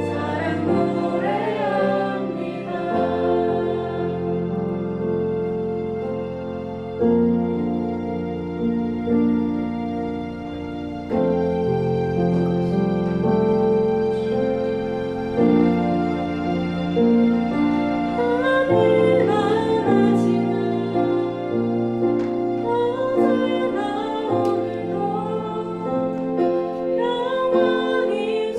사랑 노래합니다. 하나님만 하지만 어제나 오늘도 영원히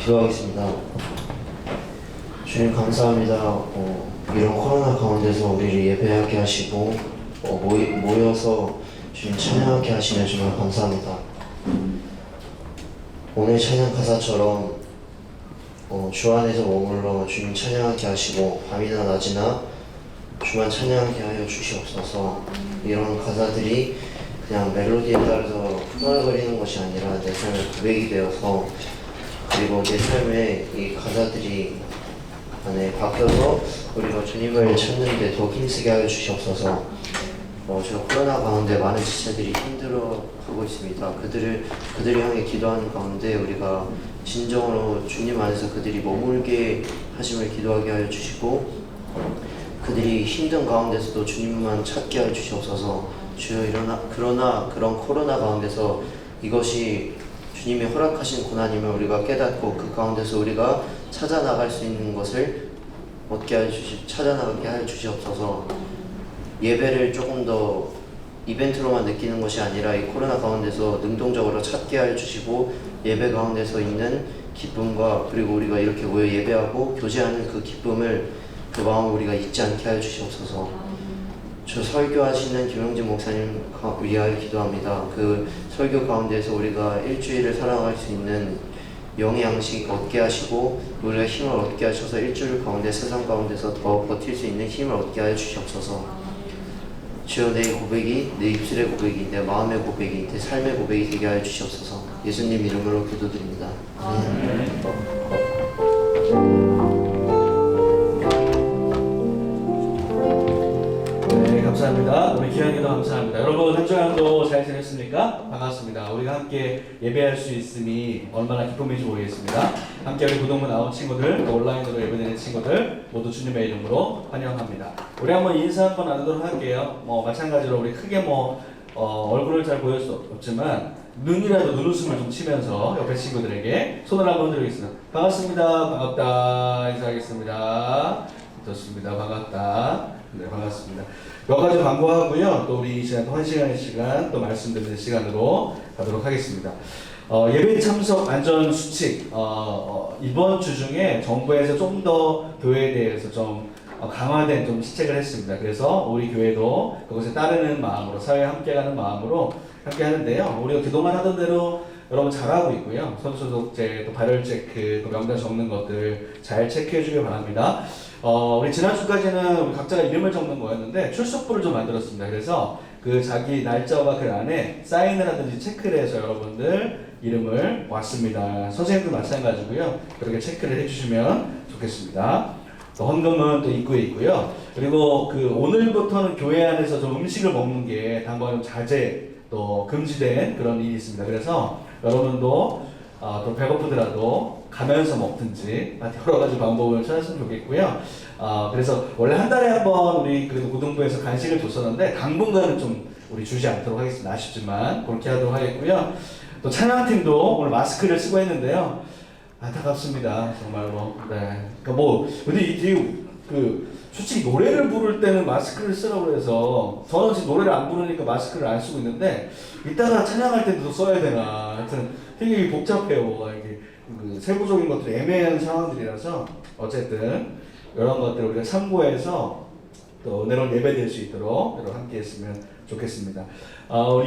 기도하겠습니다. 주님 감사합니다. 이런 코로나 가운데서 우리를 예배하게 하시고 모여서 주님 찬양하게 하시며 정말 감사합니다. 오늘 찬양 가사처럼 주 안에서 머물러 주님 찬양하게 하시고 밤이나 낮이나 주만 찬양하게 하여 주시옵소서. 이런 가사들이 그냥 멜로디에 따라서 흥얼거리는 것이 아니라 내 삶의 고백이 되어서, 그리고 내 삶에 이 가사들이 안에 바뀌어서 우리가 주님을 찾는 데 더 힘쓰게 하여 주시옵소서. 저 코로나 가운데 많은 지체들이 힘들어하고 있습니다. 그들을 향해 기도하는 가운데 우리가 진정으로 주님 안에서 그들이 머물게 하심을 기도하게 하여 주시고, 그들이 힘든 가운데서도 주님만 찾게 하여 주시옵소서. 주여, 그러나 그런 코로나 가운데서 이것이 주님이 허락하신 고난임을 우리가 깨닫고 그 가운데서 우리가 찾아나갈 수 있는 것을 찾아나가게 하여 주시옵소서. 예배를 조금 더 이벤트로만 느끼는 것이 아니라 이 코로나 가운데서 능동적으로 찾게 하여 주시고, 예배 가운데서 있는 기쁨과 그리고 우리가 이렇게 모여 예배하고 교제하는 그 기쁨을, 그 마음을 우리가 잊지 않게 하여 주시옵소서. 저 설교하시는 김영진 목사님 위하여 기도합니다. 그 설교 가운데서 우리가 일주일을 살아갈 수 있는 영의 양식 얻게 하시고, 우리가 힘을 얻게 하셔서 일주일 가운데 세상 가운데서 더 버틸 수 있는 힘을 얻게 하여 주시옵소서. 주여, 내 고백이 내 입술의 고백이, 내 마음의 고백이, 내 삶의 고백이 되게 하여 주시옵소서. 예수님 이름으로 기도드립니다. 아멘. 감사합니다. 우리 기한이도 감사합니다. 여러분 한 주간도 잘 지냈습니까? 반갑습니다. 우리가 함께 예배할 수 있음이 얼마나 기쁨인지 모르겠습니다. 함께 우리 고동문 나온 친구들, 또 온라인으로 예배드리는 친구들 모두 주님의 이름으로 환영합니다. 우리 한번 인사 한번 나누도록 할게요. 마찬가지로 우리 크게 얼굴을 잘 보일 수 없지만 눈이라도 눈웃음을 좀 치면서 옆에 친구들에게 손을 한번 드리겠습니다. 반갑습니다. 반갑다. 인사하겠습니다. 좋습니다. 반갑다. 네, 반갑습니다. 몇 가지 광고하고요. 또 우리 이 시간 또 1시간의 시간 또 말씀드리는 시간으로 가도록 하겠습니다. 예배 참석 안전 수칙, 이번 주 중에 정부에서 좀 더 교회에 대해서 좀 강화된 좀 시책을 했습니다. 그래서 우리 교회도 그것에 따르는 마음으로, 사회에 함께하는 마음으로 함께 하는데요. 우리가 그동안 하던 대로 여러분 잘하고 있고요. 손소독제, 또 발열 체크, 또 명단 적는 것들 잘 체크해 주길 바랍니다. 우리 지난주까지는 우리 각자가 이름을 적는 거였는데 출석부를 좀 만들었습니다. 그래서 그 자기 날짜와 그 안에 사인을 하든지 체크를 해서 여러분들 이름을 왔습니다. 선생님도 마찬가지고요. 그렇게 체크를 해주시면 좋겠습니다. 또 헌금은 또 입구에 있고요. 그리고 오늘부터는 교회 안에서 좀 음식을 먹는 게 당번 자제 또 금지된 그런 일이 있습니다. 그래서 여러분도 또 배고프더라도 가면서 먹든지 여러 가지 방법을 찾았으면 좋겠고요. 그래서 원래 한 달에 한 번 우리 고등부에서 간식을 줬었는데 당분간은 좀 우리 주지 않도록 하겠습니다. 아쉽지만 그렇게 하도록 하겠고요. 또 찬양팀도 오늘 마스크를 쓰고 했는데요. 안타깝습니다. 정말로. 네. 근데 솔직히 노래를 부를 때는 마스크를 쓰라고 해서 저는 지금 노래를 안 부르니까 마스크를 안 쓰고 있는데 이따가 찬양할 때도 써야 되나. 하여튼 되게 복잡해요. 이게 세부적인 것들이 애매한 상황들이라서 어쨌든 이런 것들을 우리가 참고해서 또 은혜로운 예배 될 수 있도록 여러분 함께 했으면 좋겠습니다.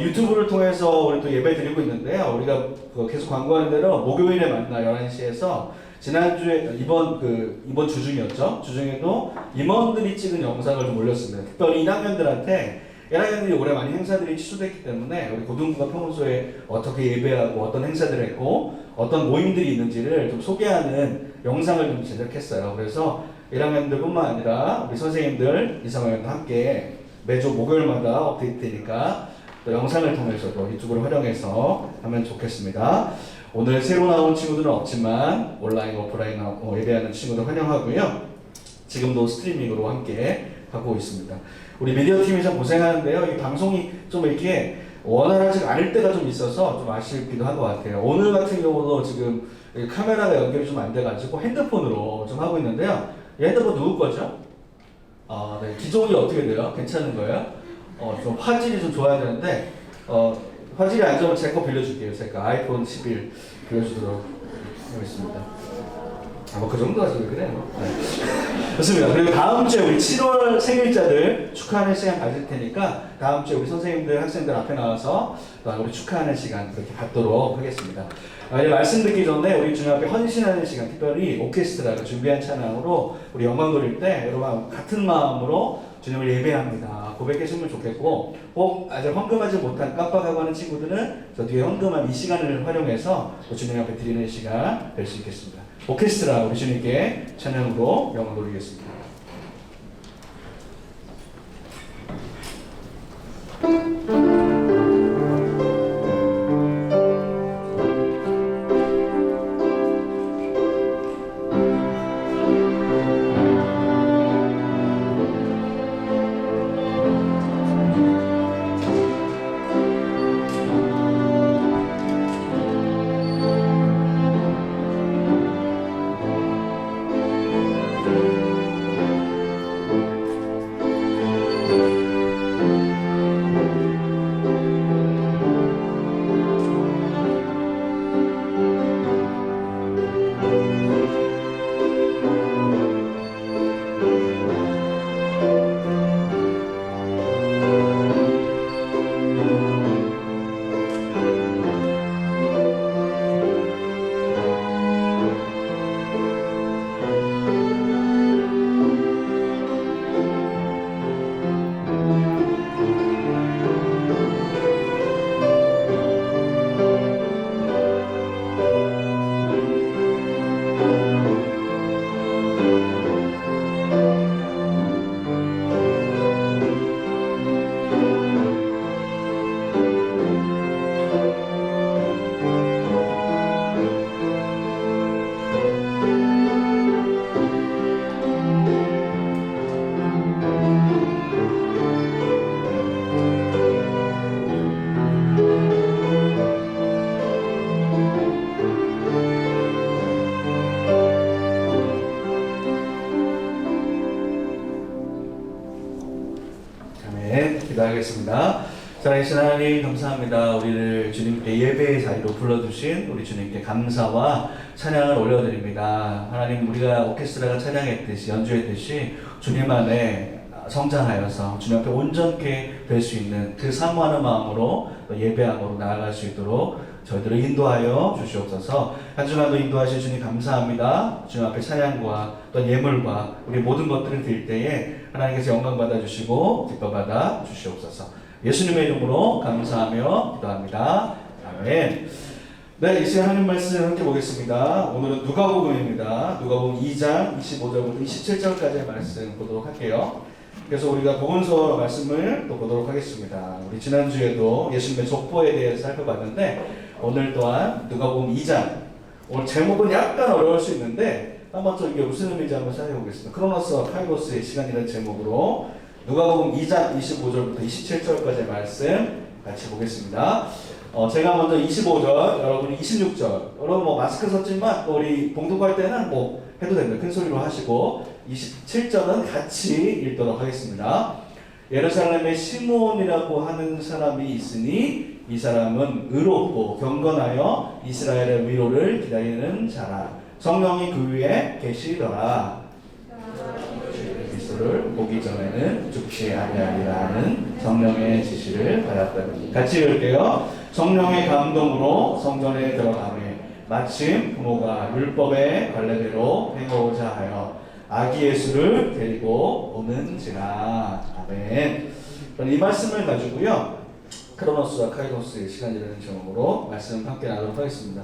유튜브를 통해서 우리 또 예배 드리고 있는데요. 우리가 계속 광고하는 대로 목요일에 만나 11시에서 지난주에 이번 주 중이었죠. 주중에도 임원들이 찍은 영상을 좀 올렸습니다. 특별히 1학년들이 올해 많이 행사들이 취소됐기 때문에 우리 고등부가 평소에 어떻게 예배하고 어떤 행사들을 했고 어떤 모임들이 있는지를 좀 소개하는 영상을 좀 제작했어요. 그래서 1학년들뿐만 아니라 우리 선생님들, 이사학년도 함께 매주 목요일마다 업데이트되니까 또 영상을 통해서도 유튜브를 활용해서 하면 좋겠습니다. 오늘 새로 나온 친구들은 없지만 온라인, 오프라인 예배하는 친구들 환영하고요. 지금도 스트리밍으로 함께 하고 있습니다. 우리 미디어 팀이 참 고생하는데요. 이 방송이 좀 이렇게 원활하지 않을 때가 좀 있어서 좀 아쉽기도 한 것 같아요. 오늘 같은 경우도 지금 카메라가 연결이 좀 안 돼가지고 핸드폰으로 좀 하고 있는데요. 이 핸드폰 누구 거죠? 네. 기종이 어떻게 돼요? 괜찮은 거예요? 좀 화질이 좀 좋아야 되는데 화질이 안 좋으면 제 거 빌려줄게요. 제가 아이폰 11 빌려주도록 하겠습니다. 그 정도까지 그래요. 네. 좋습니다. 그리고 다음 주에 우리 7월 생일자들 축하하는 시간 가질 테니까 다음 주에 우리 선생님들, 학생들 앞에 나와서 우리 축하하는 시간 그렇게 갖도록 하겠습니다. 이제 말씀 듣기 전에 우리 주님 앞에 헌신하는 시간, 특별히 오케스트라가 준비한 찬양으로 우리 영광 돌릴 때 여러분 같은 마음으로 주님을 예배합니다. 고백했으면 좋겠고, 꼭 아직 헌금하지 못한 깜빡하고 하는 친구들은 저 뒤에 헌금한 이 시간을 활용해서 주님 앞에 드리는 시간 될 수 있겠습니다. 오케스트라 우리 주님께 찬양으로 영광 돌리겠습니다. 기도하겠습니다. 사랑하신 하나님 감사합니다. 우리를 주님께 예배의 자리로 불러주신 우리 주님께 감사와 찬양을 올려드립니다. 하나님 우리가 오케스트라가 찬양했듯이 연주했듯이 주님 안에 성장하여서 주님 앞에 온전케 될 수 있는 그 사모하는 마음으로 예배함으로 나아갈 수 있도록 저희들을 인도하여 주시옵소서. 한 주간도 인도하신 주님 감사합니다. 주님 앞에 찬양과 또 예물과 우리 모든 것들을 드릴 때에 하나님께서 영광 받아주시고 기뻐 받아 주시옵소서. 예수님의 이름으로 감사하며 기도합니다. 아멘. 네, 이 시간 하나님 말씀 함께 보겠습니다. 오늘은 누가복음입니다. 누가복음 2장 25절부터 27절까지의 말씀 보도록 할게요. 그래서 우리가 복음서 말씀을 또 보도록 하겠습니다. 우리 지난주에도 예수님의 족보에 대해서 살펴봤는데 오늘 또한 누가복음 2장, 오늘 제목은 약간 어려울 수 있는데 한번 또 이게 무슨 의미인지 한번 생각해 보겠습니다. 크로노스와 카이로스의 시간이라는 제목으로 누가복음 2장 25절부터 27절까지의 말씀 같이 보겠습니다. 제가 먼저 25절, 여러분이 26절. 여러분 뭐 마스크 썼지만 우리 봉독할 때는 뭐 해도 됩니다. 큰 소리로 하시고 27절은 같이 읽도록 하겠습니다. 예루살렘에 시므온이라고 하는 사람이 있으니 이 사람은 의롭고 경건하여 이스라엘의 위로를 기다리는 자라. 성령이 그 위에 계시더라. 그리스도를 보기 전에는 죽지 아니하리라는 성령의 지시를 받았다. 같이 읽을게요. 성령의 감동으로 성전에 들어가매 마침 부모가 율법의 관례대로 행하고자 하여 아기 예수를 데리고 오는지라. 아멘. 이 말씀을 가지고요 크로노스와 카이로스의 시간이라는 제목으로 말씀 함께 나누도록 하겠습니다.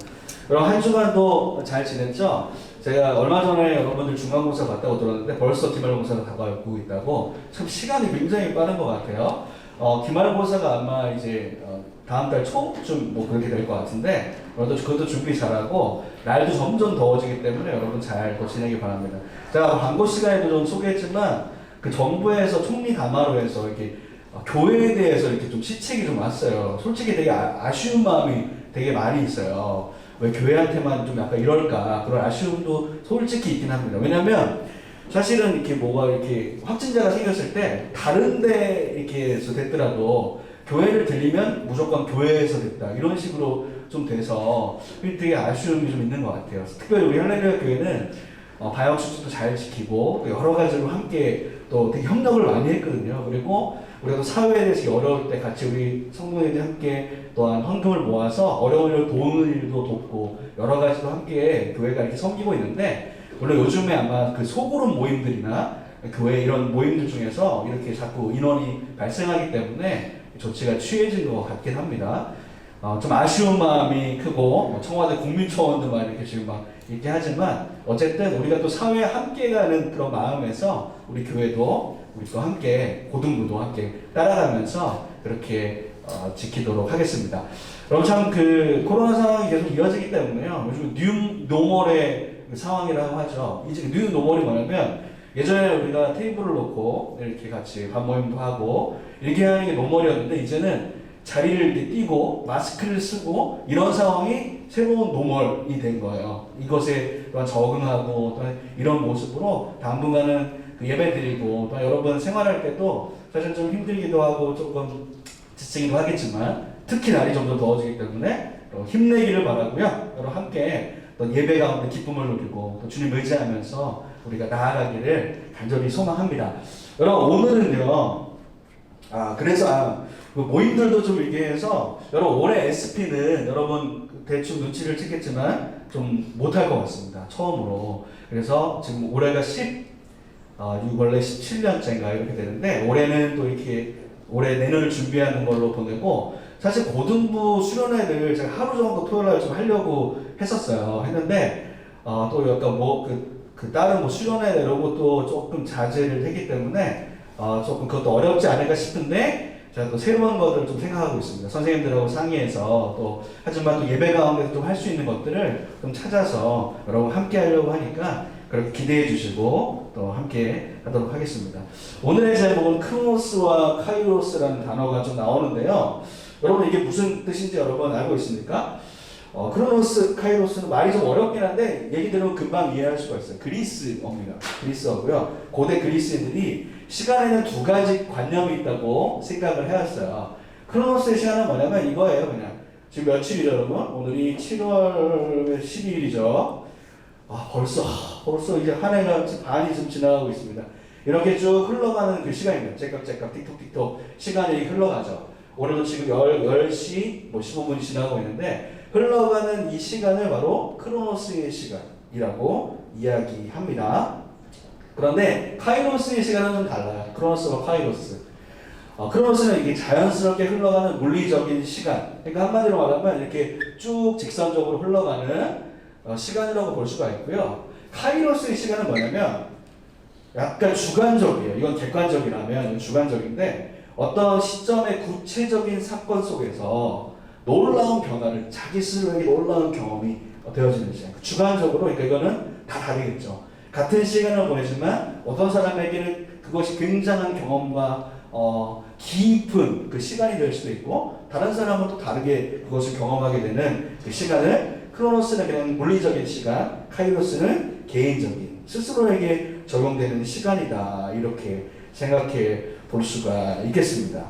여러분 한 주간도 잘 지냈죠? 제가 얼마 전에 여러분들 중간고사 봤다고 들었는데 벌써 기말고사가 다가오고 있다고. 참 시간이 굉장히 빠른 것 같아요. 기말고사가 아마 이제 다음 달 초쯤 뭐 그렇게 될 것 같은데 여러분들 그것도 준비 잘하고 날도 점점 더워지기 때문에 여러분 잘 지내기 바랍니다. 제가 광고 시간에도 좀 소개했지만 그 정부에서 총리 담화로에서 이렇게 교회에 대해서 이렇게 좀 시책이 좀 왔어요. 솔직히 되게 아쉬운 마음이 되게 많이 있어요. 왜 교회한테만 좀 약간 이럴까 그런 아쉬움도 솔직히 있긴 합니다. 왜냐면 사실은 이렇게 뭐가 이렇게 확진자가 생겼을 때 다른데 이렇게 해서 됐더라도 교회를 들리면 무조건 교회에서 됐다 이런 식으로 좀 돼서 되게 아쉬움이 좀 있는 것 같아요. 특별히 우리 할렐루야 교회는 방역 수칙도 잘 지키고 여러 가지로 함께 또 되게 협력을 많이 했거든요. 그리고 우리가 또 사회에 대해서 어려울 때 같이 우리 성도님들이 함께 또한 헌금을 모아서 어려운 일을 도우는 일도 돕고 여러 가지로 함께 교회가 이렇게 섬기고 있는데, 물론 요즘에 아마 그 소그룹 모임들이나 교회 이런 모임들 중에서 이렇게 자꾸 인원이 발생하기 때문에 조치가 취해진 것 같긴 합니다. 좀 아쉬운 마음이 크고 청와대 국민청원도 막 이렇게 지금 막 이렇게 하지만 어쨌든 우리가 또 사회에 함께 가는 그런 마음에서 우리 교회도 우리 또 함께 고등부도 함께 따라가면서 그렇게 지키도록 하겠습니다. 여러분 참 그 코로나 상황이 계속 이어지기 때문에요. 요즘 뉴 노멀의 상황이라고 하죠. 이제 뉴 노멀이 뭐냐면 예전에 우리가 테이블을 놓고 이렇게 같이 밥 모임도 하고 이렇게 하는 게 노멀이었는데 이제는 자리를 이렇게 띄고 마스크를 쓰고 이런 상황이 새로운 노멀이 된 거예요. 이것에 또한 적응하고 또 이런 모습으로 당분간은 그 예배 드리고 또 여러분 생활할 때도 사실 좀 힘들기도 하고 조금 지치기도 하겠지만 특히 날이 좀 더 더워지기 때문에 힘내기를 바라고요. 여러분 함께 또 예배 가운데 기쁨을 누리고 또 주님 의지하면서 우리가 나아가기를 간절히 소망합니다. 여러분 오늘은요. 그래서 그 모임들도 좀 이렇게 해서 여러분 올해 SP는 여러분 대충 눈치를 채겠지만 좀 못할 것 같습니다. 처음으로. 그래서 지금 올해가 원래 17년째인가 이렇게 되는데 올해는 또 이렇게 올해 내년을 준비하는 걸로 보내고, 사실 고등부 수련회를 제가 하루 정도 토요일날 좀 하려고 했는데 또 약간 다른 수련회 이런 것도 조금 자제를 했기 때문에 조금 그것도 어렵지 않을까 싶은데 제가 또 새로운 것들을 좀 생각하고 있습니다. 선생님들하고 상의해서 또 하지만 또 예배 가운데서 좀 할 수 있는 것들을 좀 찾아서 여러분 함께 하려고 하니까 그렇게 기대해 주시고 또 함께 하도록 하겠습니다. 오늘의 제목은 크로노스와 카이로스라는 단어가 좀 나오는데요. 여러분 이게 무슨 뜻인지 여러분 알고 있습니까? 크로노스, 카이로스는 말이 좀 어렵긴 한데 얘기 들으면 금방 이해할 수가 있어요. 그리스어입니다. 그리스어고요. 고대 그리스인들이 시간에는 두 가지 관념이 있다고 생각을 해왔어요. 크로노스의 시간은 뭐냐면 이거예요. 그냥 지금 며칠이죠 여러분? 오늘이 7월 12일이죠. 벌써 이제 한 해가 반이 좀 지나가고 있습니다. 이렇게 쭉 흘러가는 그 시간입니다. 째깍째깍 틱톡틱톡 시간이 흘러가죠. 오늘도 지금 10시 15분이 지나고 있는데 흘러가는 이 시간을 바로 크로노스의 시간이라고 이야기합니다. 그런데 카이로스의 시간은 좀 달라요. 크로노스와 카이로스. 크로노스는 이게 자연스럽게 흘러가는 물리적인 시간. 그러니까 한마디로 말하면 이렇게 쭉 직선적으로 흘러가는 시간이라고 볼 수가 있고요. 카이로스의 시간은 뭐냐면 약간 주관적이에요. 이건 객관적이라면 이건 주관적인데 어떤 시점의 구체적인 사건 속에서 놀라운 변화를 자기 스스로에게 놀라운 경험이 되어지는 시간. 주관적으로 그러니까 이거는 다 다르겠죠. 같은 시간을 보내지만 어떤 사람에게는 그것이 굉장한 경험과 깊은 그 시간이 될 수도 있고 다른 사람은 또 다르게 그것을 경험하게 되는 그 시간을 크로노스는 그냥 물리적인 시간, 카이로스는 개인적인 스스로에게 적용되는 시간이다 이렇게 생각해 볼 수가 있겠습니다.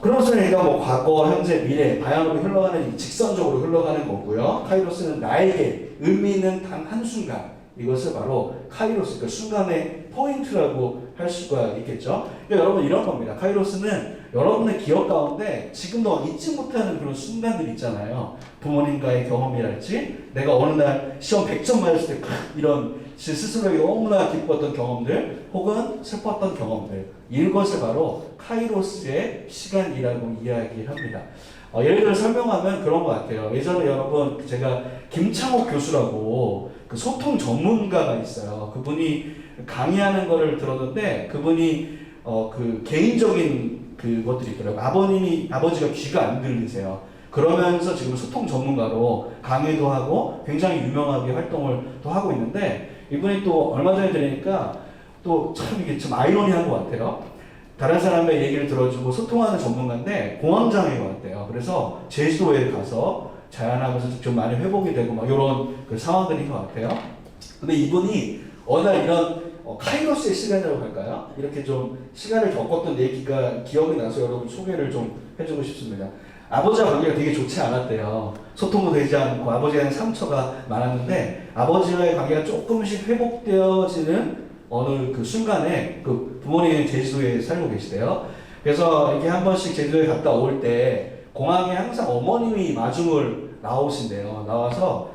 크로노스는 그러니까 과거, 현재, 미래 방향으로 흘러가는 직선적으로 흘러가는 거고요. 카이로스는 나에게 의미 있는 단 한순간 이것을 바로 카이로스, 그러니까 순간의 포인트라고 할 수가 있겠죠. 그러니까 여러분 이런 겁니다. 카이로스는 여러분의 기억 가운데 지금도 잊지 못하는 그런 순간들 있잖아요. 부모님과의 경험이랄지 내가 어느 날 시험 100점 맞았을 때 이런 스스로에게 너무나 기뻤던 경험들 혹은 슬펐던 경험들 이것을 바로 카이로스의 시간이라고 이야기합니다. 예를 들어 설명하면 그런 것 같아요. 예전에 여러분 제가 김창옥 교수라고 그 소통 전문가가 있어요. 그분이 강의하는 거를 들었는데 그분이 그 개인적인 그것들이 있더라고요. 아버지가 귀가 안 들리세요. 그러면서 지금 소통 전문가로 강의도 하고 굉장히 유명하게 활동을 또 하고 있는데 이분이 또 얼마 전에 들으니까 또 참 이게 좀 아이러니한 것 같아요. 다른 사람의 얘기를 들어주고 소통하는 전문가인데 공황장애가 왔대요. 그래서 제주도에 가서 자연하면서 좀 많이 회복이 되고 막 이런 그 상황들인 것 같아요. 근데 이분이 어느 날 이런 카이로스의 시간이라고 할까요? 이렇게 좀 시간을 겪었던 얘기가 기억이 나서 여러분 소개를 좀 해주고 싶습니다. 아버지와 관계가 되게 좋지 않았대요. 소통도 되지 않고 아버지에는 상처가 많았는데 아버지와의 관계가 조금씩 회복되어지는 어느 그 순간에 그 부모님이 제주도에 살고 계시대요. 그래서 이렇게 한 번씩 제주도에 갔다 올 때 공항에 항상 어머님이 마중을 나오신대요. 나와서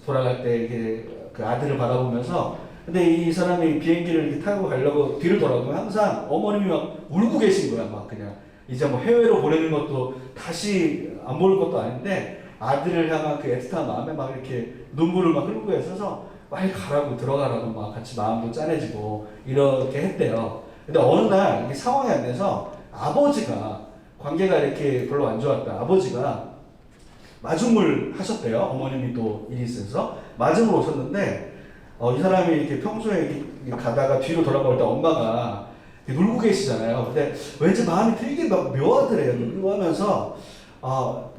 돌아갈 때 이렇게 그 아들을 바라보면서 근데 이 사람이 비행기를 이렇게 타고 가려고 뒤를 돌아보면 항상 어머님이 막 울고 계신 거야. 막 그냥 이제 뭐 해외로 보내는 것도 다시 안 보낼 것도 아닌데 아들을 향한 그 애틋한 마음에 막 이렇게 눈물을 막 흘리고 있어서 빨리 가라고 들어가라고 막 같이 마음도 짠해지고 이렇게 했대요. 근데 어느 날 이게 상황이 안 돼서 아버지가 관계가 이렇게 별로 안 좋았다. 아버지가 마중을 하셨대요. 어머님이 또 일이 있어서 마중을 오셨는데 이 사람이 이렇게 평소에 이렇게 가다가 뒤로 돌아볼 때 엄마가 놀고 계시잖아요. 근데 왠지 마음이 되게 막 묘하더래요. 놀고 하면서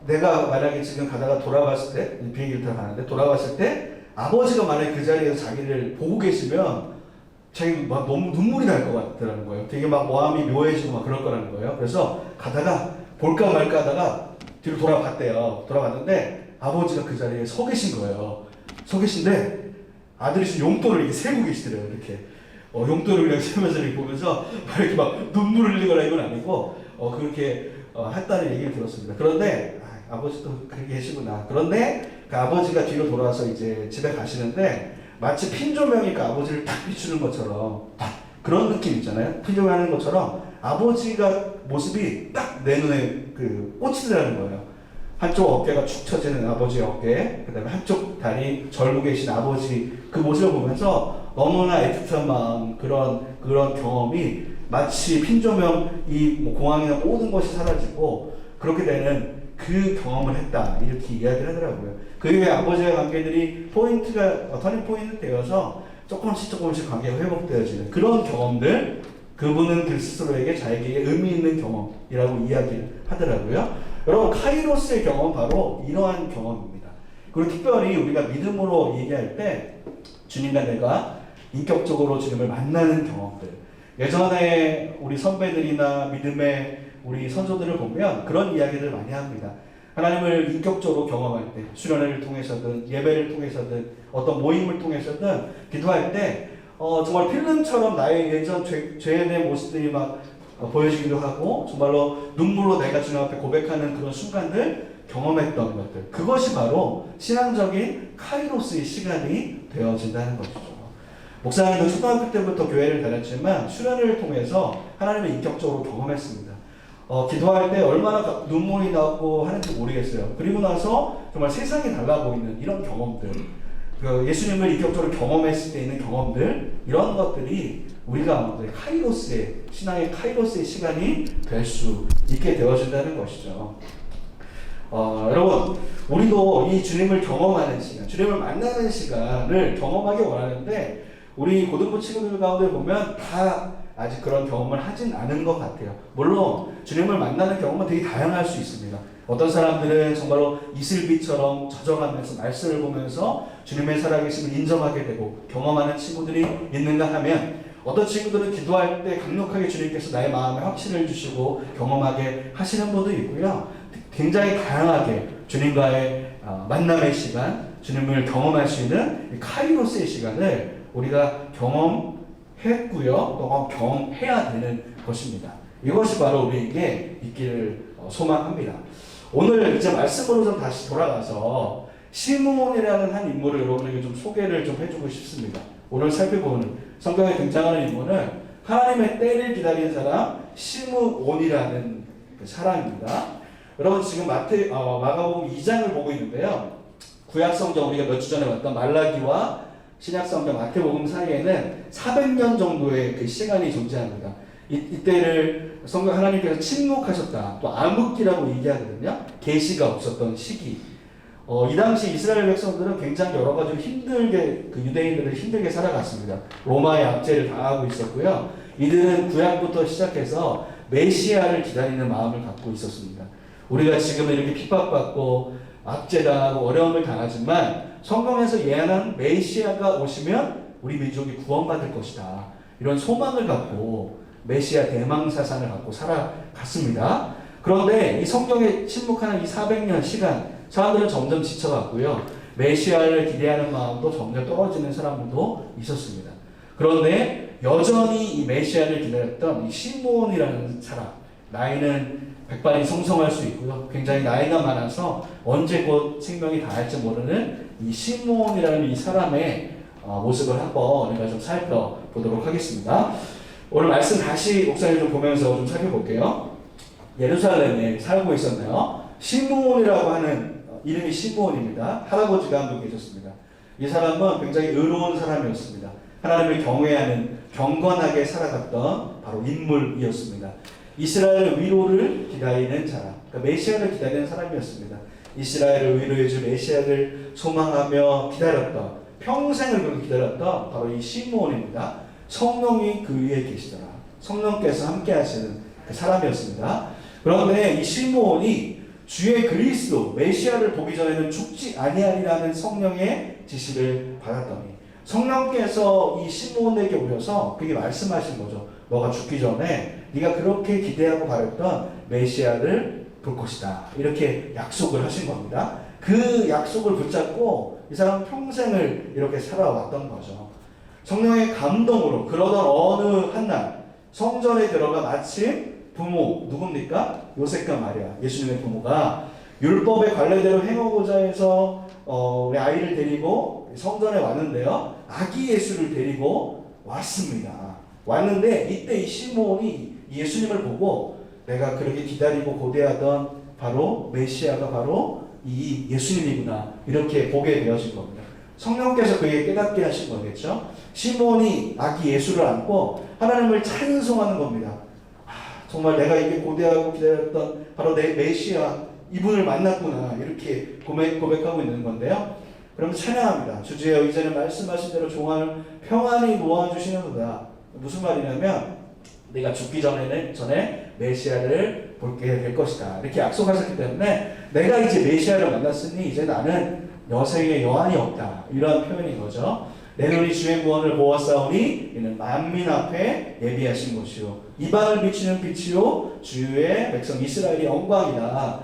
내가 만약에 지금 가다가 돌아갔을 때 비행기를 타고 가는데 돌아갔을 때 아버지가 만약에 그 자리에서 자기를 보고 계시면 자기 막 너무 눈물이 날 것 같더라는 거예요. 되게 막 마음이 묘해지고 막 그럴 거라는 거예요. 그래서 가다가 볼까 말까 하다가 뒤로 돌아봤대요. 돌아봤는데 아버지가 그 자리에 서 계신 거예요. 서 계신데 아들이 지금 용돈을 이렇게 세고 계시더래요. 이렇게 용돈을 그냥 세면서 이렇게 보면서 막 이렇게 막 눈물을 흘리거나 이건 아니고 그렇게 했다는 얘기를 들었습니다. 그런데 아버지도 그렇게 계시구나. 그런데 그 아버지가 뒤로 돌아와서 이제 집에 가시는데 마치 핀 조명이 그 아버지를 딱 비추는 것처럼 그런 느낌 있잖아요. 핀 조명 하는 것처럼 아버지가 모습이 딱 내 눈에 그 꽂히더라는 거예요. 한쪽 어깨가 축 처지는 아버지의 어깨, 그 다음에 한쪽 다리 절고 계신 아버지 그 모습을 보면서 너무나 애틋한 마음, 그런 경험이 마치 핀조명 이 공항이나 모든 것이 사라지고 그렇게 되는 그 경험을 했다. 이렇게 이야기를 하더라고요. 그 이후에 아버지의 관계들이 터닝 포인트 되어서 조금씩 관계가 회복되어지는 그런 경험들, 그분은 그 스스로에게 자기에게 의미 있는 경험이라고 이야기를 하더라고요. 여러분, 카이로스의 경험은 바로 이러한 경험입니다. 그리고 특별히 우리가 믿음으로 얘기할 때 주님과 내가 인격적으로 주님을 만나는 경험들. 예전에 우리 선배들이나 믿음의 우리 선조들을 보면 그런 이야기를 많이 합니다. 하나님을 인격적으로 경험할 때, 수련회를 통해서든 예배를 통해서든 어떤 모임을 통해서든 기도할 때 정말 필름처럼 나의 예전 죄에 대한 모습들이 막 보여지기도 하고 정말로 눈물로 내가 주님 앞에 고백하는 그런 순간들 경험했던 것들, 그것이 바로 신앙적인 카이로스의 시간이 되어진다는 것이죠. 목사님도 초등학교 때부터 교회를 다녔지만 수련회를 통해서 하나님을 인격적으로 경험했습니다. 기도할 때 얼마나 눈물이 나고 하는지 모르겠어요. 그리고 나서 정말 세상이 달라 보이는 이런 경험들, 예수님을 인격적으로 경험했을 때 있는 경험들, 이런 것들이 우리가 카이로스의, 신앙의 카이로스의 시간이 될 수 있게 되어진다는 것이죠. 여러분, 우리도 이 주님을 경험하는 시간, 주님을 만나는 시간을 경험하기 원하는데 우리 고등부 친구들 가운데 보면 다 아직 그런 경험을 하진 않은 것 같아요. 물론 주님을 만나는 경험은 되게 다양할 수 있습니다. 어떤 사람들은 정말로 이슬비처럼 젖어가면서 말씀을 보면서 주님의 살아계심을 인정하게 되고 경험하는 친구들이 있는가 하면, 어떤 친구들은 기도할 때 강력하게 주님께서 나의 마음에 확신을 주시고 경험하게 하시는 분도 있고요. 굉장히 다양하게 주님과의 만남의 시간, 주님을 경험할 수 있는 카이로스의 시간을 우리가 경험했고요, 또 경험해야 되는 것입니다. 이것이 바로 우리에게 있기를 소망합니다. 오늘 이제 말씀으로 좀 다시 돌아가서 시므온이라는 한 인물을 여러분에게 좀 소개를 좀 해주고 싶습니다. 오늘 살펴보는 성경에 등장하는 인물은 하나님의 때를 기다리는 사람 시므온이라는 그 사람입니다. 여러분 지금 마가복음 2장을 보고 있는데요. 구약성경 우리가 몇 주 전에 봤던 말라기와 신약성경 마태복음 사이에는 400년 정도의 그 시간이 존재합니다. 이때를 성경 하나님께서 침묵하셨다, 또 암흑기라고 얘기하거든요. 계시가 없었던 시기. 이 당시 이스라엘 백성들은 굉장히 여러 가지로 힘들게, 그 유대인들은 힘들게 살아갔습니다. 로마의 압제를 당하고 있었고요. 이들은 구약부터 시작해서 메시아를 기다리는 마음을 갖고 있었습니다. 우리가 지금 이렇게 핍박받고 압제당하고 어려움을 당하지만 성경에서 예언한 메시아가 오시면 우리 민족이 구원받을 것이다, 이런 소망을 갖고 메시아 대망사상을 갖고 살아갔습니다. 그런데 이 성경에 침묵하는 이 400년 시간, 사람들은 점점 지쳐갔고요. 메시아를 기대하는 마음도 점점 떨어지는 사람들도 있었습니다. 그런데 여전히 이 메시아를 기다렸던 이 시므온이라는 사람, 나이는 백발이 성성할 수 있고요. 굉장히 나이가 많아서 언제 곧 생명이 다할지 모르는 이 시므온이라는 이 사람의 모습을 한번 우리가 좀 살펴보도록 하겠습니다. 오늘 말씀 다시 목사님 좀 보면서 좀 살펴볼게요. 예루살렘에 살고 있었나요? 시므온이라고 하는 이름이 시므온입니다. 할아버지가 한 분 계셨습니다. 이 사람은 굉장히 의로운 사람이었습니다. 하나님을 경외하는 경건하게 살아갔던 바로 인물이었습니다. 이스라엘 위로를 기다리는 사람, 그러니까 메시아를 기다리는 사람이었습니다. 이스라엘을 위로해줄 메시아를 소망하며 기다렸던, 평생을 그렇게 기다렸던 바로 이 시므온입니다. 성령이 그 위에 계시더라. 성령께서 함께 하시는 그 사람이었습니다. 그런데 이 시므온이 주의 그리스도 메시아를 보기 전에는 죽지 아니하리라는 성령의 지시를 받았더니 성령께서 이 시므온에게 오셔서 그게 말씀하신 거죠. 너가 죽기 전에 네가 그렇게 기대하고 바랬던 메시아를 볼 것이다. 이렇게 약속을 하신 겁니다. 그 약속을 붙잡고 이 사람 평생을 이렇게 살아왔던 거죠. 성령의 감동으로 그러던 어느 한날 성전에 들어가 마침 부모 누굽니까? 요셉과 마리아, 예수님의 부모가 율법의 관례대로 행하고자 해서 우리 아이를 데리고 성전에 왔는데요. 아기 예수를 데리고 왔습니다. 왔는데 이때 이 시므온이 예수님을 보고 내가 그렇게 기다리고 고대하던 바로 메시아가 바로 이 예수님이구나 이렇게 보게 되어진 겁니다. 성령께서 그에게 깨닫게 하신 거겠죠. 시므온이 아기 예수를 안고 하나님을 찬송하는 겁니다. 정말 내가 이게 고대하고 기다렸던 바로 내 메시아 이분을 만났구나 이렇게 고백하고 있는 건데요. 그럼 찬양합니다. 주제여 이제는 말씀하신 대로 종을 평안히 모아주시는도다. 무슨 말이냐면 내가 죽기 전에 메시아를 볼게 될 것이다. 이렇게 약속하셨기 때문에 내가 이제 메시아를 만났으니 이제 나는 여생의 여한이 없다. 이런 표현인 거죠. 내 눈이 주의 구원을 보았사오니 이는 만민 앞에 예비하신 것이요 이방을 비추는 빛이요 주의 백성 이스라엘의 영광이다.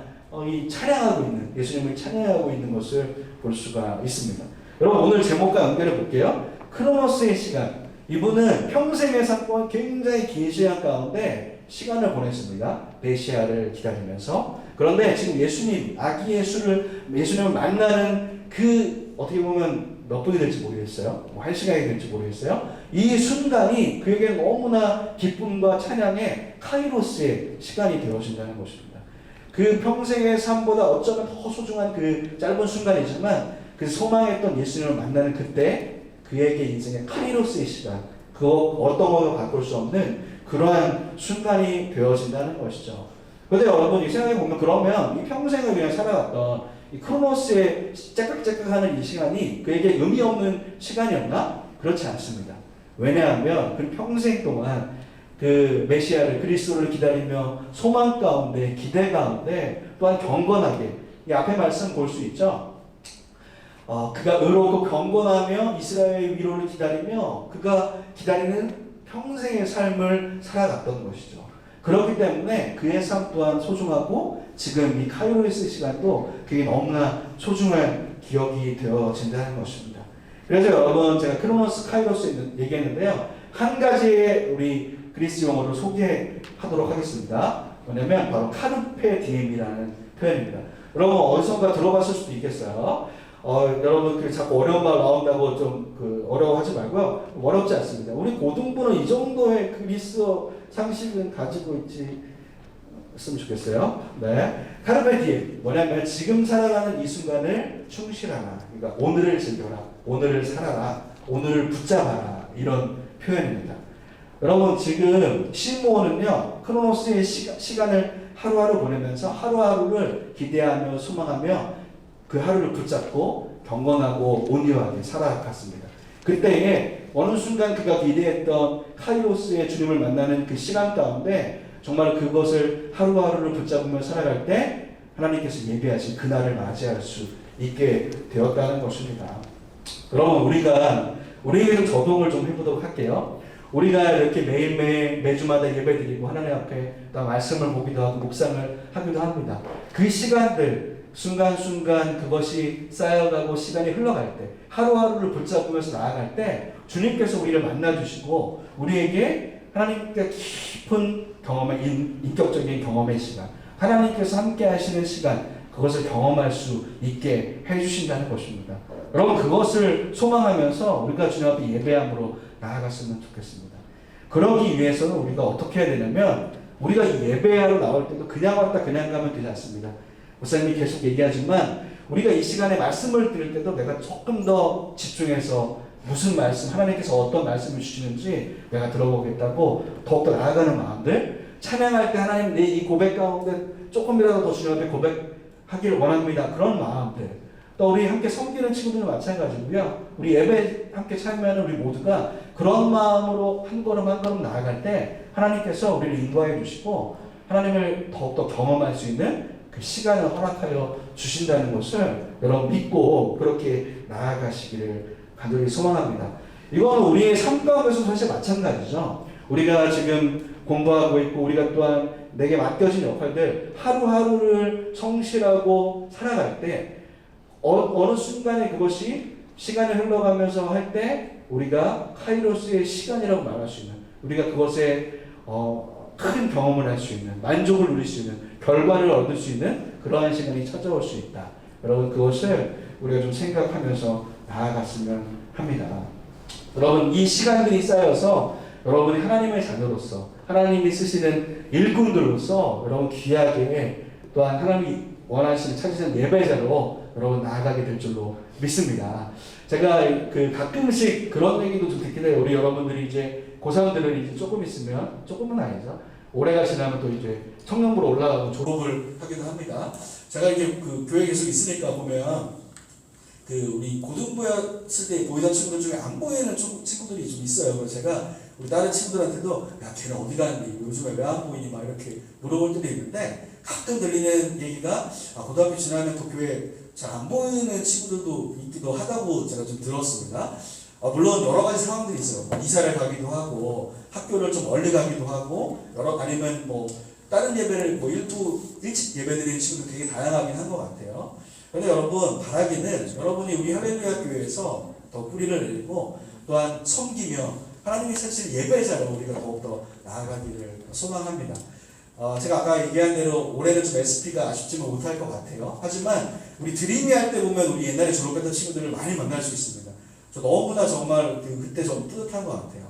이 찬양하고 있는 예수님을 찬양하고 있는 것을 볼 수가 있습니다. 여러분 오늘 제목과 연결해 볼게요. 크로노스의 시간. 이분은 평생의 사건 굉장히 긴 시간 가운데 시간을 보냈습니다. 메시아를 기다리면서. 그런데 지금 예수님 아기 예수님을 만나는 그 어떻게 보면 몇 분이 될지 모르겠어요. 뭐 1시간이 될지 모르겠어요. 이 순간이 그에게 너무나 기쁨과 찬양의 카이로스의 시간이 되어진다는 것입니다. 그 평생의 삶보다 어쩌면 더 소중한 그 짧은 순간이지만 그 소망했던 예수님을 만나는 그때 그에게 인생의 카이로스의 시간, 그 어떤 것도 바꿀 수 없는 그러한 순간이 되어진다는 것이죠. 그런데 여러분 생각해보면 그러면 이 평생을 그냥 살아갔던 이 크로노스의 째깍째깍하는 이 시간이 그에게 의미 없는 시간이었나? 그렇지 않습니다. 왜냐하면 그 평생 동안 그 메시아를 그리스도를 기다리며 소망 가운데 기대 가운데 또한 경건하게 이 앞에 말씀 볼 수 있죠. 그가 의롭고 경건하며 이스라엘의 위로를 기다리며 그가 기다리는 평생의 삶을 살아갔던 것이죠. 그렇기 때문에 그의 삶 또한 소중하고 지금 이 카이로스 시간도 그게 너무나 소중한 기억이 되어진다는 것입니다. 그래서 여러분 제가 크로노스 카이로스 얘기했는데요. 한 가지의 우리 그리스 용어를 소개하도록 하겠습니다. 뭐냐면 바로 카르페 디엠이라는 표현입니다. 여러분 어디선가 들어봤을 수도 있겠어요. 여러분 자꾸 어려운 말 나온다고 좀 어려워하지 말고요. 어렵지 않습니다. 우리 고등부는 이 정도의 그리스어 상식은 가지고 있으면 좋겠어요. 네. 카르페 디엠 뭐냐면 지금 살아가는 이 순간을 충실하라. 그러니까 오늘을 즐겨라. 오늘을 살아라. 오늘을 붙잡아라. 이런 표현입니다. 여러분 지금 시므온은요 크로노스의 시간을 하루하루 보내면서 하루하루를 기대하며 소망하며 그 하루를 붙잡고 경건하고 온유하게 살아갔습니다. 그때에 어느 순간 그가 기대했던 카이로스의 주님을 만나는 그 시간 가운데 정말 그것을 하루하루를 붙잡으며 살아갈 때 하나님께서 예비하신 그날을 맞이할 수 있게 되었다는 것입니다. 여러분 우리에게 좀 적용을 좀 해보도록 할게요. 우리가 이렇게 매일매일 매주마다 예배드리고 하나님 앞에 또 말씀을 보기도 하고 묵상을 하기도 합니다. 그 시간들 순간순간 그것이 쌓여가고 시간이 흘러갈 때 하루하루를 붙잡으면서 나아갈 때 주님께서 우리를 만나주시고 우리에게 하나님께 깊은 경험의 인격적인 경험의 시간, 하나님께서 함께 하시는 시간, 그것을 경험할 수 있게 해주신다는 것입니다. 여러분, 그것을 소망하면서 우리가 주님 앞에 예배함으로 나아갔으면 좋겠습니다. 그러기 위해서는 우리가 어떻게 해야 되냐면, 우리가 예배하러 나올 때도 그냥 왔다 그냥 가면 되지 않습니다. 목사님이 계속 얘기하지만 우리가 이 시간에 말씀을 들을 때도 내가 조금 더 집중해서 무슨 말씀, 하나님께서 어떤 말씀을 주시는지 내가 들어보겠다고 더욱더 나아가는 마음들, 찬양할 때 하나님 내 이 고백 가운데 조금이라도 더 주님 앞에 고백하길 원합니다. 그런 마음들. 또 우리 함께 섬기는 친구들은 마찬가지고요. 우리 예배 함께 참여하는 우리 모두가 그런 마음으로 한 걸음 한 걸음 나아갈 때 하나님께서 우리를 인도하여 주시고 하나님을 더욱더 경험할 수 있는 그 시간을 허락하여 주신다는 것을 여러분 믿고 그렇게 나아가시기를 간절히 소망합니다. 이건 우리의 삶 가운데서 사실 마찬가지죠. 우리가 지금 공부하고 있고 우리가 또한 내게 맡겨진 역할들 하루하루를 성실하고 살아갈 때 어느 순간에 그것이 시간이 흘러가면서 할 때 우리가 카이로스의 시간이라고 말할 수 있는, 우리가 그것에 큰 경험을 할 수 있는, 만족을 누릴 수 있는, 결과를 얻을 수 있는 그러한 시간이 찾아올 수 있다. 여러분, 그것을 우리가 좀 생각하면서 나아갔으면 합니다. 여러분, 이 시간들이 쌓여서 여러분이 하나님의 자녀로서 하나님이 쓰시는 일꾼들로서 여러분 귀하게 또한 하나님이 원하시는 찾으시는 예배자로 여러분 나아가게 될 줄로 믿습니다. 제가 가끔씩 그런 얘기도 좀 듣긴 해요. 우리 여러분들이 이제 고3들은 이제 조금 있으면, 조금은 아니죠, 올해가 지나면 또 이제 청년부로 올라가고 졸업을 하기도 합니다. 제가 이제 그 교회에 계속 있으니까 보면 우리 고등부였을 때 보이던 친구들 중에 안 보이는 친구들이 좀 있어요. 그래서 제가 우리 다른 친구들한테도 야, 걔는 어디 가는데 요즘에 왜 안 보이니 막 이렇게 물어볼 때도 있는데, 가끔 들리는 얘기가 고등학교 지나면 또 교회 잘 안 보이는 친구들도 있기도 하다고 제가 좀 들었습니다. 물론 여러 가지 상황들이 있어요. 이사를 가기도 하고 학교를 좀 멀리 가기도 하고 아니면 뭐 다른 예배를 일찍 예배드리는 친구도 되게 다양하긴 한 것 같아요. 그런데 여러분, 바라기는 여러분이 우리 할렐루야 교회에서 더 뿌리를 내리고 또한 섬기며 하나님이 사실 예배자로 우리가 더욱더 나아가기를 소망합니다. 제가 아까 얘기한 대로 올해는 좀 SP가 아쉽지만 못할 것 같아요. 하지만 우리 드림이 할 때 보면 우리 옛날에 졸업했던 친구들을 많이 만날 수 있습니다. 저 너무나 정말 그때 좀 뿌듯한 것 같아요.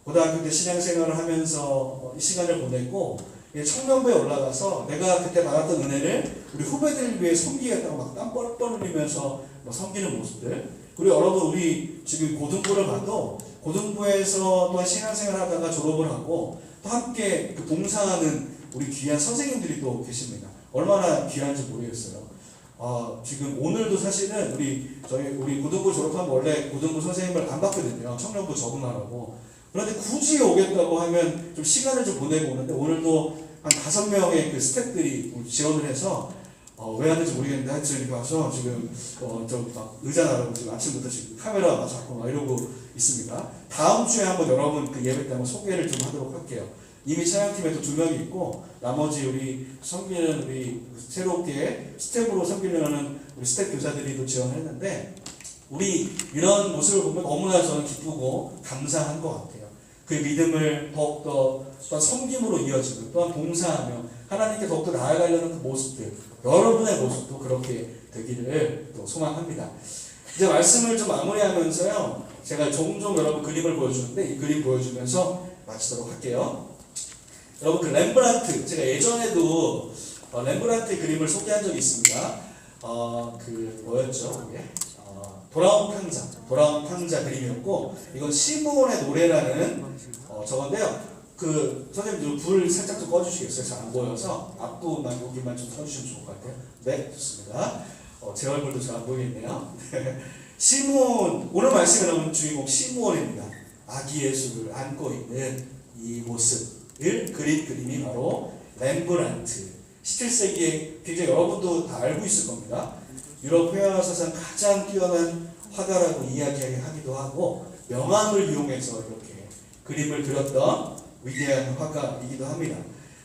고등학교 때 신앙생활을 하면서 이 시간을 보냈고 청년부에 올라가서 내가 그때 받았던 은혜를 우리 후배들을 위해 섬기겠다고 막 땀 뻘뻘 흘리면서 섬기는 모습들. 그리고 여러분, 우리 지금 고등부를 봐도 고등부에서 또한 신앙생활 하다가 졸업을 하고 또 함께 봉사하는 우리 귀한 선생님들이 또 계십니다. 얼마나 귀한지 모르겠어요. 지금 오늘도 사실은 우리 고등부 졸업하면 원래 고등부 선생님을 안 받거든요. 청년부 적응하라고. 그런데 굳이 오겠다고 하면 좀 시간을 좀 보내고 오는데, 오늘도 한 5명의 그 스태프들이 지원을 해서 왜 하는지 모르겠는데 하여튼 이렇게 와서 지금 막 의자 나르고 지금 아침부터 지금 카메라 막 잡고 막 이러고 있습니다. 다음 주에 한번 여러분 그 예배 때 한번 소개를 좀 하도록 할게요. 이미 찬양팀에도 2명이 있고 나머지 우리 섬기는 우리 새롭게 스텝으로 섬기려는 우리 스텝 교사들이 또 지원을 했는데, 우리 이런 모습을 보면 너무나 저는 기쁘고 감사한 것 같아요. 그 믿음을 더욱더 또한 섬김으로 이어지고 또한 봉사하며 하나님께 더욱더 나아가려는 그 모습들, 여러분의 모습도 그렇게 되기를 또 소망합니다. 이제 말씀을 좀 마무리하면서요, 제가 종종 여러분 그림을 보여주는데 이 그림 보여주면서 마치도록 할게요. 여러분, 그 렘브란트, 제가 예전에도 렘브란트의 그림을 소개한 적이 있습니다. 뭐였죠? 돌아온 탕자 그림이었고, 이건 시므온의 노래라는 저건데요. 선생님 불 살짝 좀 꺼주시겠어요? 잘 안 보여서 앞부분만 여기만 좀 켜주시면 좋을 것 같아요. 네, 좋습니다. 제 얼굴도 잘 안 보이겠네요. 시므온, 오늘 말씀에 나오는 주인공 시므온입니다. 아기 예수를 안고 있는 이 모습을 그린 그림이 바로 렘브란트. 17세기에 굉장히 여러분도 다 알고 있을 겁니다. 유럽 회화 사상 가장 뛰어난 화가라고 이야기하기도 하고, 명암을 이용해서 이렇게 그림을 그렸던 위대한 화가이기도 합니다.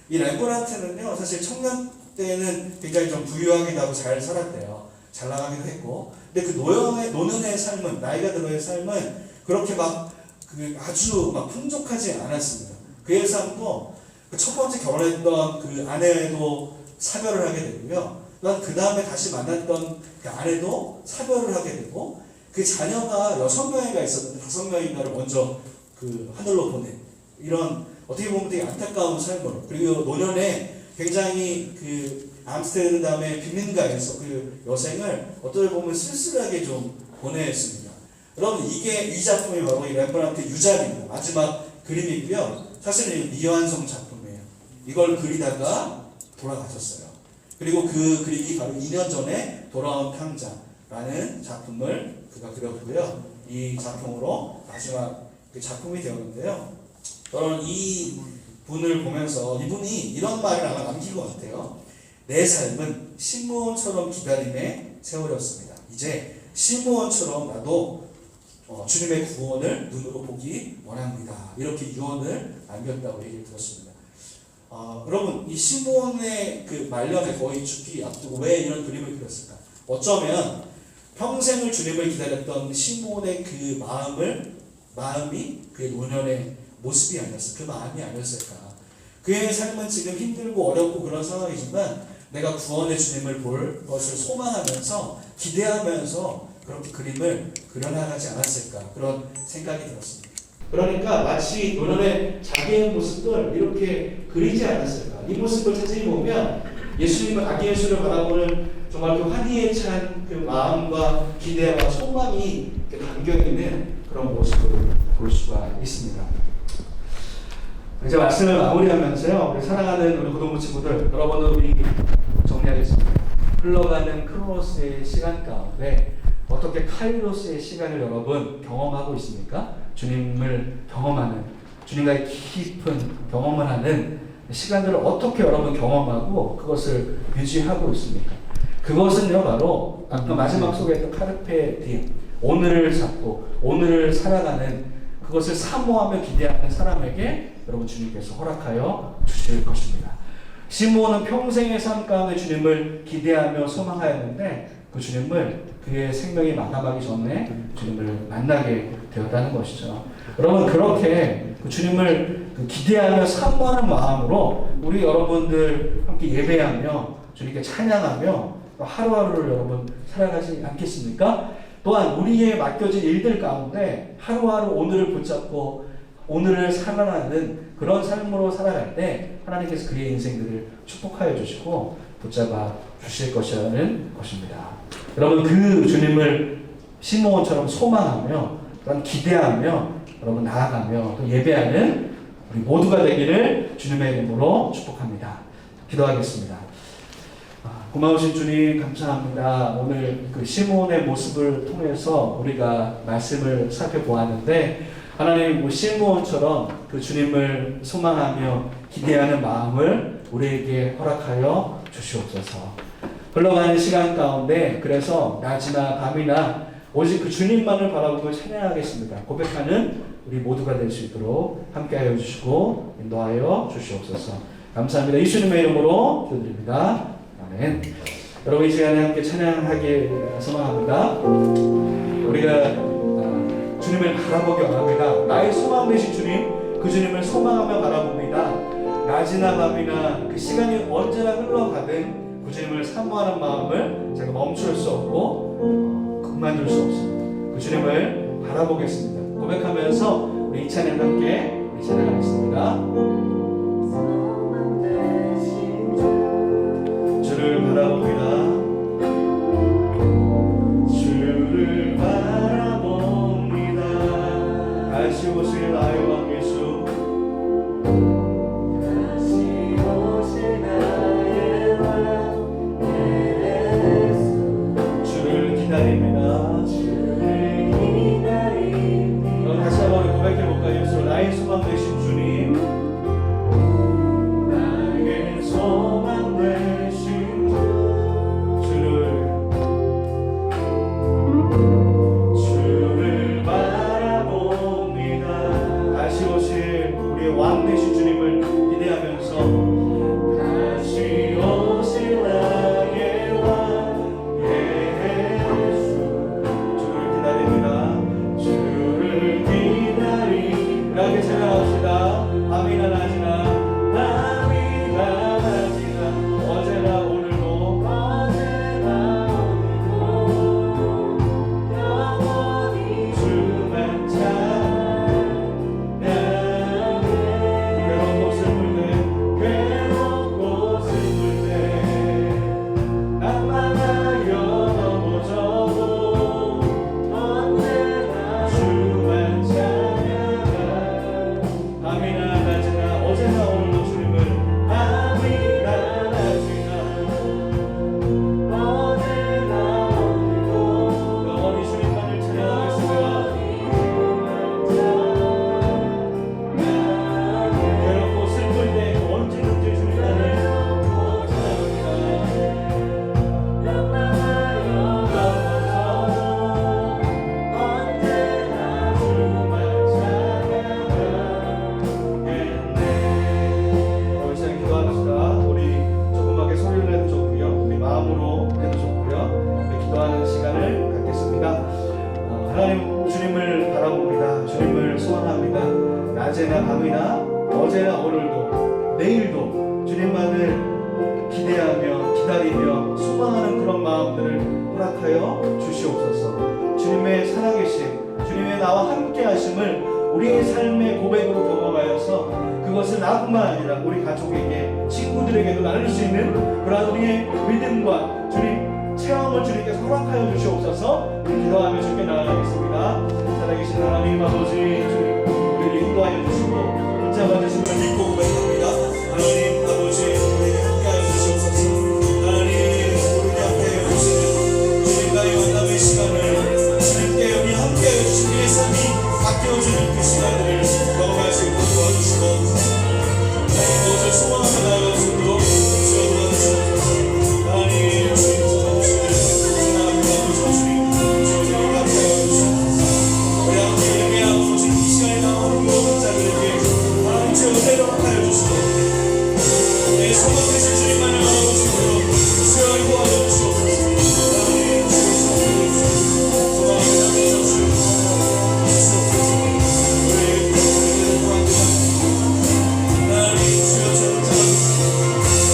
이 렘브란트는요, 사실 청년 때는 굉장히 좀 부유하기도 하고 잘 살았대요. 잘 나가기도 했고, 근데 그 노년의 삶은, 나이가 들어의 삶은 그렇게 아주 풍족하지 않았습니다. 그의 삶도 첫 번째 결혼했던 그 아내도 사별을 하게 되고요. 그 다음에 다시 만났던 그 아내도 사별을 하게 되고, 그 자녀가 6명인가 있었는데 5명인가를 먼저 그 하늘로 보낸, 이런 어떻게 보면 되게 안타까운 삶으로, 그리고 노년에 굉장히 그 암스테르담의 빈민가에서 그 여생을 어떻게 보면 쓸쓸하게 좀 보냈습니다. 여러분, 이 작품이 바로 이 렘브란트 유작입니다. 마지막 그림이고요. 사실은 미완성 작품이에요. 이걸 그리다가 돌아가셨어요. 그리고 그 그림이 바로 2년 전에 돌아온 탕자라는 작품을 그가 그렸고요. 이 작품으로 마지막 그 작품이 되었는데요. 저는 이 분을 보면서 이분이 이런 말을 아마 남긴 것 같아요. 내 삶은 시므온처럼 기다림의 세월이었습니다. 이제 시므온처럼 나도 주님의 구원을 눈으로 보기 원합니다. 이렇게 유언을 남겼다고 얘기를 들었습니다. 여러분, 이 시므온의 그 말년에 거의 죽기 앞두고 왜 이런 그림을 그렸을까? 어쩌면 평생을 주님을 기다렸던 시므온의 그 마음이 그의 노년의 모습이 아니었을까? 그 마음이 아니었을까? 그의 삶은 지금 힘들고 어렵고 그런 상황이지만 내가 구원의 주님을 볼 것을 소망하면서 기대하면서 그렇게 그림을 그려나가지 않았을까? 그런 생각이 들었습니다. 그러니까 마치 노년의 자기의 모습을 이렇게 그리지 않았을까? 이 모습을 자세히 보면 예수님을, 아기 예수를 바라보는 정말 그 환희에 찬 그 마음과 기대와 소망이 담겨 있는 그런 모습을 볼 수가 있습니다. 이제 말씀을 마무리하면서요, 우리 사랑하는 우리 고등부 친구들, 여러분들 우리 정리하겠습니다. 흘러가는 크로노스의 시간 가운데 어떻게 카이로스의 시간을 여러분 경험하고 있습니까? 주님을 경험하는, 주님과의 깊은 경험을 하는 시간들을 어떻게 여러분 경험하고 그것을 유지하고 있습니까? 그것은요, 바로 아까 마지막 소개했던 카르페 디엠, 오늘을 잡고 오늘을 살아가는, 그것을 사모하며 기대하는 사람에게 여러분 주님께서 허락하여 주실 것입니다. 시므온은 평생의 삶 가운데 주님을 기대하며 소망하였는데 그 주님을 그의 생명이 마감하기 전에 주님을 만나게 되었다는 것이죠. 여러분, 그렇게 그 주님을 기대하며 사모하는 마음으로 우리 여러분들 함께 예배하며 주님께 찬양하며 하루하루를 여러분 살아가지 않겠습니까? 또한 우리의 맡겨진 일들 가운데 하루하루 오늘을 붙잡고 오늘을 살아가는 그런 삶으로 살아갈 때 하나님께서 그의 인생들을 축복하여 주시고 붙잡아 주실 것이라는 것입니다. 여러분, 그 주님을 시므온처럼 소망하며 또한 기대하며 여러분 나아가며 또 예배하는 우리 모두가 되기를 주님의 이름으로 축복합니다. 기도하겠습니다. 고마우신 주님 감사합니다. 오늘 그 시므온의 모습을 통해서 우리가 말씀을 살펴보았는데 하나님, 시므온처럼 그 주님을 소망하며 기대하는 마음을 우리에게 허락하여 주시옵소서. 흘러가는 시간 가운데 그래서 낮이나 밤이나 오직 그 주님만을 바라보고 찬양하겠습니다. 고백하는 우리 모두가 될 수 있도록 함께하여 주시고 인도하여 주시옵소서. 감사합니다. 예수님의 이름으로 기도드립니다. 아멘. 여러분, 이 시간에 함께 찬양하길 소망합니다. 우리가 주님을 바라보기 원합니다. 나의 소망 되신 주님, 그 주님을 소망하며 바라봅니다. 낮이나 밤이나 그 시간이 언제나 흘러가든 그 주님을 사모하는 마음을 제가 멈출 수 없고 그만둘 수 없습니다. 그 주님을 바라보겠습니다. 고백하면서 우리 이 찬양 함께 찬양하겠습니다. 주를 바라봅니다. 주를 바라봅니다. 다시 오실 나의 왕 예수, 다시 오실 나의 왕 예수, 주를 기다립니다. 주를 기다립니다. 그럼 다시 한번 고백해볼까요? 예수, 나의 소망 되신 주님, 주만을 기대하며 기다리며 소망하는 그런 마음들을 허락하여 주시옵소서. 주님의 살아계심, 주님의 나와 함께 하심을 우리의 삶의 고백으로 경험하여서 그것을 나뿐만 아니라 우리 가족에게, 친구들에게도 나눌 수 있는 그러한 우리의 믿음과 주님 체험을 주님께서 허락하여 주시옵소서. 기도하며 주께 나아가겠습니다. 살아계신 하나님 아버지, 주님 우리를 인도하여 주시고 붙잡아 주시고 믿고 고백합니다. 하나님 아버지, 우리에게 함께하여 주시옵소서. 하나님, 우리에게 함께하여 주시는 주님과의 만남의 시간을, 주님께 우리 함께하여 주신 우리의 삶이 바뀌어지는 그 시간을 경험할 수 있도록 도와주시고, 하나님 무엇을 소망하며 나아갈 수 있도록 주여 도와주시옵소서. 하나님, 주님 도와주시기를 사랑합니다. 주님 함께하여 주시옵소서. 우리 함께 예배하고 오신 이 시간에 나오는 모든 자들에게 하나님 주여 은혜를 허락하여 주시고, 내 소망되신 주님만을 알아볼 수 있도록 주여 도와줘 주시옵소서. 하나님 주여 소망을 향해서 주여 주시옵소서. 우리의 구원을 구합니다. 하나님 주여 저를 찾아주시고,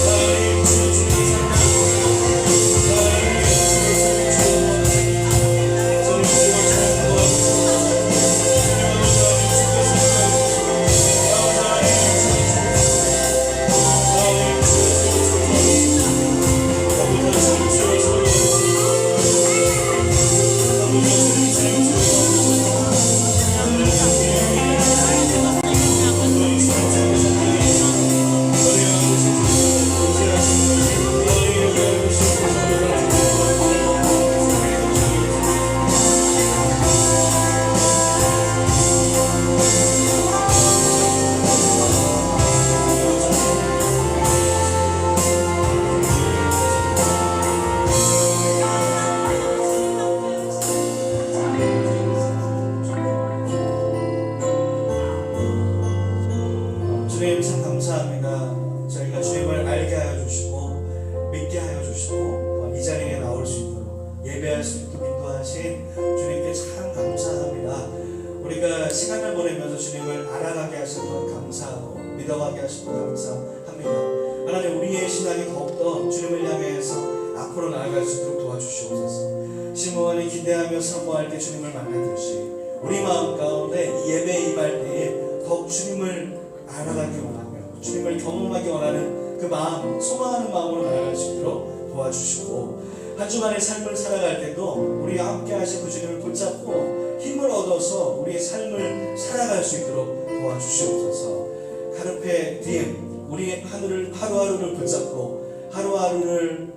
하나님 주여 주님을 사랑하고, 하나님 주여 저를 도와주시고, 주님 참 감사합니다. 저희가 주님을 알게 하여 주시고 믿게 하여 주시고 이 자리에 나올 수 있도록 예배할 수 있도록 인도하신 주님께 참 감사합니다. 우리가 시간을 보내면서 주님을 알아가게 하신 것 감사하고 믿어가게 하신 것 감사합니다. 하나님, 우리의 신앙이 더욱더 주님을 향해서 앞으로 나아갈 수 있도록 도와주시옵소서. 심오하니 기대하며 사모할 때 주님을 만나듯이 우리 마음 가운데 이 예배에 임할 때에 더욱 주님을 알아가기 원하며 주님을 경험하기 원하는 그 마음, 소망하는 마음으로 나아갈 수 있도록 도와주시고, 한 주간의 삶을 살아갈 때도 우리와 함께 하신 그 주님을 붙잡고 힘을 얻어서 우리의 삶을 살아갈 수 있도록 도와주시옵소서. 카르페 디엠, 우리의 하루하루를 붙잡고 하루하루를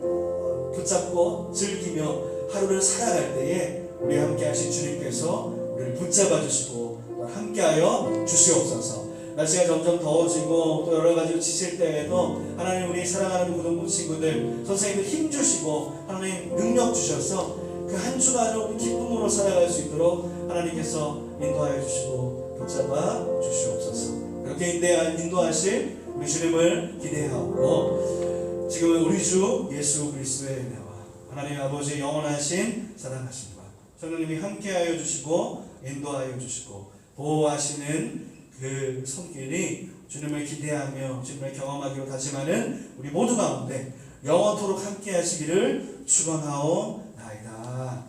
붙잡고 즐기며 하루를 살아갈 때에 우리와 함께 하신 주님께서 우리를 붙잡아 주시고 함께하여 주시옵소서. 날씨가 점점 더워지고 또 여러 가지로 지칠 때에도 하나님, 우리 사랑하는 고등부 친구들, 선생님들 힘 주시고 하나님 능력 주셔서 그 한 주간을 기쁨으로 살아갈 수 있도록 하나님께서 인도하여 주시고 붙잡아 주시옵소서. 그렇게 인도하실 우리 주님을 기대하고, 지금은 우리 주 예수 그리스도의 은혜와 하나님 아버지 영원하신 사랑하심과 성령님이 함께하여 주시고 인도하여 주시고 보호하시는 그 손길이 주님을 기대하며 주님을 경험하기로 다짐하는 우리 모두 가운데 영원토록 함께 하시기를 축원하옵나이다.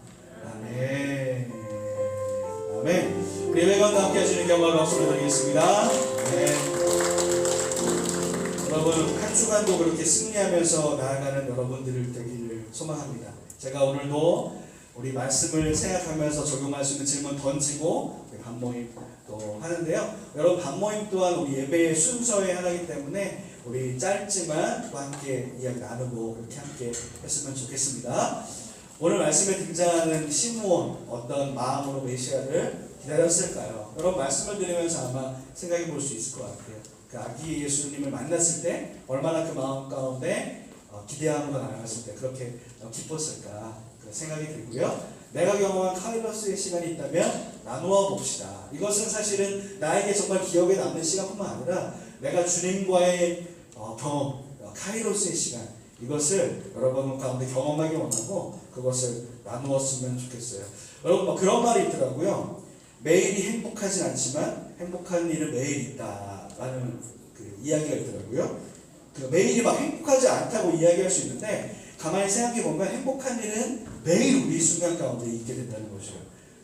아멘. 아멘. 우리 예배관과 함께 하시는 경험을 박수로 드리겠습니다. 아멘. 여러분, 한 주간도 그렇게 승리하면서 나아가는 여러분들을 되기를 소망합니다. 제가 오늘도 우리 말씀을 생각하면서 적용할 수 있는 질문 던지고 반모임 또 하는데요. 여러분, 반모임 또한 우리 예배의 순서의 하나이기 때문에 우리 짧지만 또 함께 이야기 나누고 그렇게 함께 했으면 좋겠습니다. 오늘 말씀에 등장하는 시므온, 어떤 마음으로 메시아를 기다렸을까요? 여러분, 말씀을 들으면서 아마 생각해 볼 수 있을 것 같아요. 그 아기 예수님을 만났을 때 얼마나 그 마음 가운데 기대함으로 나아갔을 때 그렇게 기뻤을까 생각이 들고요. 내가 경험한 카이로스의 시간이 있다면 나누어 봅시다. 이것은 사실은 나에게 정말 기억에 남는 시간뿐만 아니라 내가 주님과의 경험, 카이로스의 시간, 이것을 여러분 가운데 경험하기 원하고 그것을 나누었으면 좋겠어요. 여러분, 그런 말이 있더라고요. 매일이 행복하진 않지만 행복한 일은 매일 있다라는 그 이야기가 있더라고요. 그 매일이 막 행복하지 않다고 이야기할 수 있는데 가만히 생각해 보면 행복한 일은 매일 우리 순간 가운데 있게 된다는 거죠.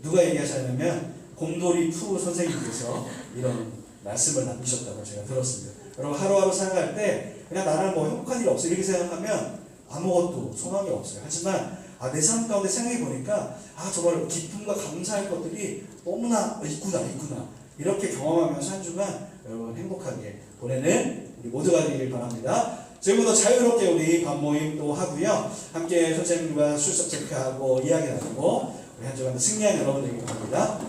누가 얘기하셨냐면 곰돌이 푸 선생님께서 이런 말씀을 남기셨다고 제가 들었습니다. 여러분 하루하루 살아갈 때 그냥 나는 뭐 행복한 일 없어 이렇게 생각하면 아무것도 소망이 없어요. 하지만 내 삶 가운데 생각해 보니까 정말 기쁨과 감사할 것들이 너무나 있구나 이렇게 경험하면서 한 주간 여러분 행복하게 보내는 우리 모두가 되길 바랍니다. 지금부터 자유롭게 우리 밥 모임도 하고요. 함께 선생님과 출석 체크하고 이야기 나누고 우리 한 주간 승리한 여러분 되길 바랍니다.